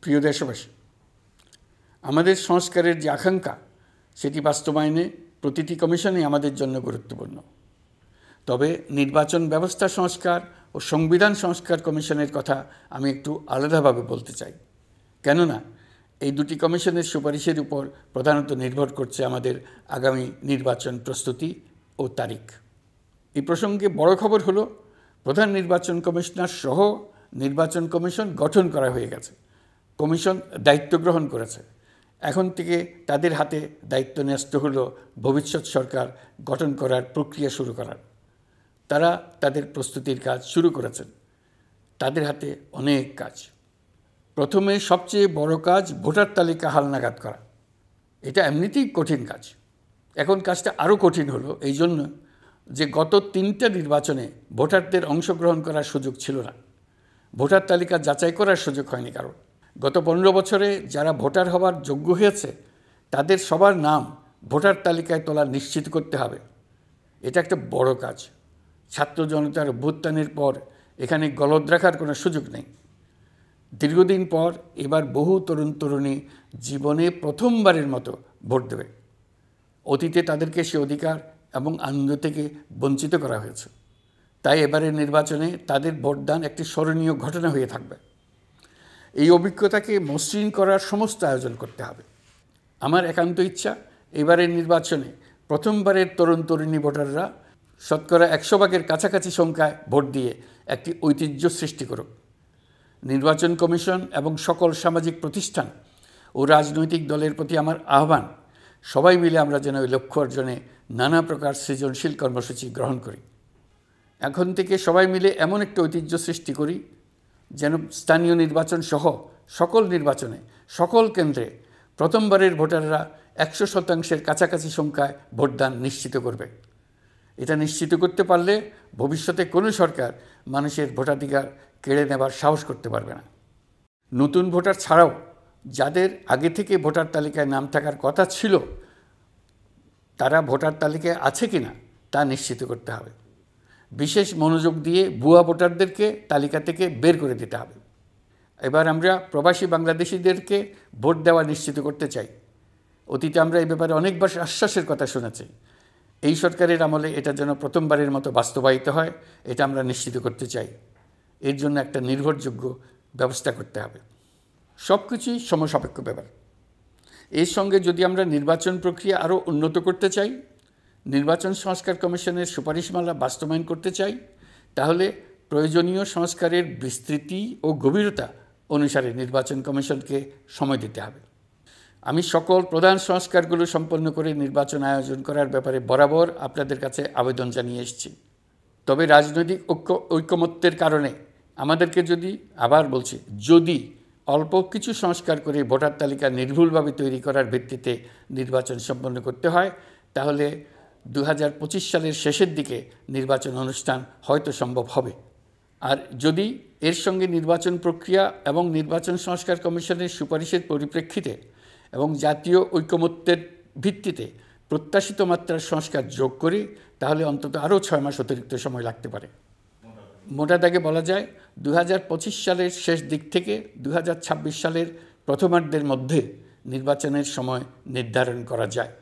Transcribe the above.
প্রিয় দেশবাসী, আমাদের সংস্কারের যে আকাঙ্ক্ষা সেটি বাস্তবায়নে প্রতিটি কমিশনই আমাদের জন্য গুরুত্বপূর্ণ। তবে নির্বাচন ব্যবস্থা সংস্কার ও সংবিধান সংস্কার কমিশনের কথা আমি একটু আলাদাভাবে বলতে চাই। কেননা এই দুটি কমিশনের সুপারিশের উপর প্রধানত নির্ভর করছে আমাদের আগামী নির্বাচন প্রস্তুতি ও তারিখ। এই প্রসঙ্গে বড় খবর হলো, প্রধান নির্বাচন কমিশনার সহ নির্বাচন কমিশন গঠন করা হয়ে গেছে। কমিশন দায়িত্ব গ্রহণ করেছে। এখন থেকে তাদের হাতে দায়িত্ব ন্যস্ত হলো ভবিষ্যৎ সরকার গঠন করার প্রক্রিয়া শুরু করার। তারা তাদের প্রস্তুতির কাজ শুরু করেছেন। তাদের হাতে অনেক কাজ। প্রথমে সবচেয়ে বড় কাজ ভোটার তালিকা হালনাগাদ করা। এটা এমনিতেই কঠিন কাজ। এখন কাজটা আরও কঠিন হলো এই জন্য যে গত 3টা নির্বাচনে ভোটারদের অংশগ্রহণ করার সুযোগ ছিল না। ভোটার তালিকা যাচাই করার সুযোগ হয়নি কারণ। গত 15 বছরে যারা ভোটার হওয়ার যোগ্য হয়েছে তাদের সবার নাম ভোটার তালিকায় তোলা নিশ্চিত করতে হবে। এটা একটা বড় কাজ। ছাত্র জনতার অভ্যুত্থানের পর এখানে গলদ রাখার কোনো সুযোগ নেই। দীর্ঘদিন পর এবার বহু তরুণ তরুণী জীবনে প্রথমবারের মতো ভোট দেবে। অতীতে তাদেরকে সে অধিকার এবং আনন্দ থেকে বঞ্চিত করা হয়েছে। তাই এবারের নির্বাচনে তাদের ভোটদান একটি স্মরণীয় ঘটনা হয়ে থাকবে। এই অভিজ্ঞতাকে মসৃণ করার সমস্ত আয়োজন করতে হবে। আমার একান্ত ইচ্ছা এবারের নির্বাচনে প্রথমবারের তরুণ তরুণী ভোটাররা শতকরা 100% কাছাকাছি সংখ্যায় ভোট দিয়ে একটি ঐতিহ্য সৃষ্টি করুক। নির্বাচন কমিশন এবং সকল সামাজিক প্রতিষ্ঠান ও রাজনৈতিক দলের প্রতি আমার আহ্বান, সবাই মিলে আমরা যেন ওই লক্ষ্য অর্জনে নানা প্রকার সৃজনশীল কর্মসূচি গ্রহণ করি। এখন থেকে সবাই মিলে এমন একটা ঐতিহ্য সৃষ্টি করি যেন স্থানীয় নির্বাচন সহ সকল নির্বাচনে সকল কেন্দ্রে প্রথমবারের ভোটাররা 100% কাছাকাছি সংখ্যায় ভোটদান নিশ্চিত করবে। এটা নিশ্চিত করতে পারলে ভবিষ্যতে কোনো সরকার মানুষের ভোটাধিকার কেড়ে নেবার সাহস করতে পারবে না। নতুন ভোটার ছাড়াও যাদের আগে থেকে ভোটার তালিকায় নাম থাকার কথা ছিল তারা ভোটার তালিকায় আছে কিনা তা নিশ্চিত করতে হবে। বিশেষ মনোযোগ দিয়ে ভুয়া ভোটারদেরকে তালিকা থেকে বের করে দিতে হবে। এবার আমরা প্রবাসী বাংলাদেশিদেরকে ভোট দেওয়া নিশ্চিত করতে চাই। অতীতে আমরা এই ব্যাপারে অনেকবার আশ্বাসের কথা শুনেছি। এই সরকারের আমলে এটা যেন প্রথমবারের মতো বাস্তবায়িত হয়, এটা আমরা নিশ্চিত করতে চাই। এর জন্য একটা নির্ভরযোগ্য ব্যবস্থা করতে হবে। সব কিছুই সমসাপেক্ষ ব্যাপার। এর সঙ্গে যদি আমরা নির্বাচন প্রক্রিয়া আরও উন্নত করতে চাই, নির্বাচন সংস্কার কমিশনের সুপারিশমালা বাস্তবায়ন করতে চাই, তাহলে প্রয়োজনীয় সংস্কারের বিস্তৃতি ও গভীরতা অনুসারে নির্বাচন কমিশনকে সময় দিতে হবে। আমি সকল প্রধান সংস্কারগুলো সম্পন্ন করে নির্বাচন আয়োজন করার ব্যাপারে বরাবর আপনাদের কাছে আবেদন জানিয়ে এসেছি। তবে রাজনৈতিক ঐকমত্যের কারণে আমাদেরকে যদি অল্প কিছু সংস্কার করে ভোটার তালিকা নির্ভুলভাবে তৈরি করার ভিত্তিতে নির্বাচন সম্পন্ন করতে হয়, তাহলে 2025 সালের শেষের দিকে নির্বাচন অনুষ্ঠান হয়তো সম্ভব হবে। আর যদি এর সঙ্গে নির্বাচন প্রক্রিয়া এবং নির্বাচন সংস্কার কমিশনের সুপারিশের পরিপ্রেক্ষিতে এবং জাতীয় ঐকমত্যের ভিত্তিতে প্রত্যাশিত মাত্রার সংস্কার যোগ করি, তাহলে অন্তত আরও 6 মাস অতিরিক্ত সময় লাগতে পারে। মোটা দাগে বলা যায় 2025 সালের শেষ দিক থেকে 2026 সালের প্রথমার্ধের মধ্যে নির্বাচনের সময় নির্ধারণ করা যায়।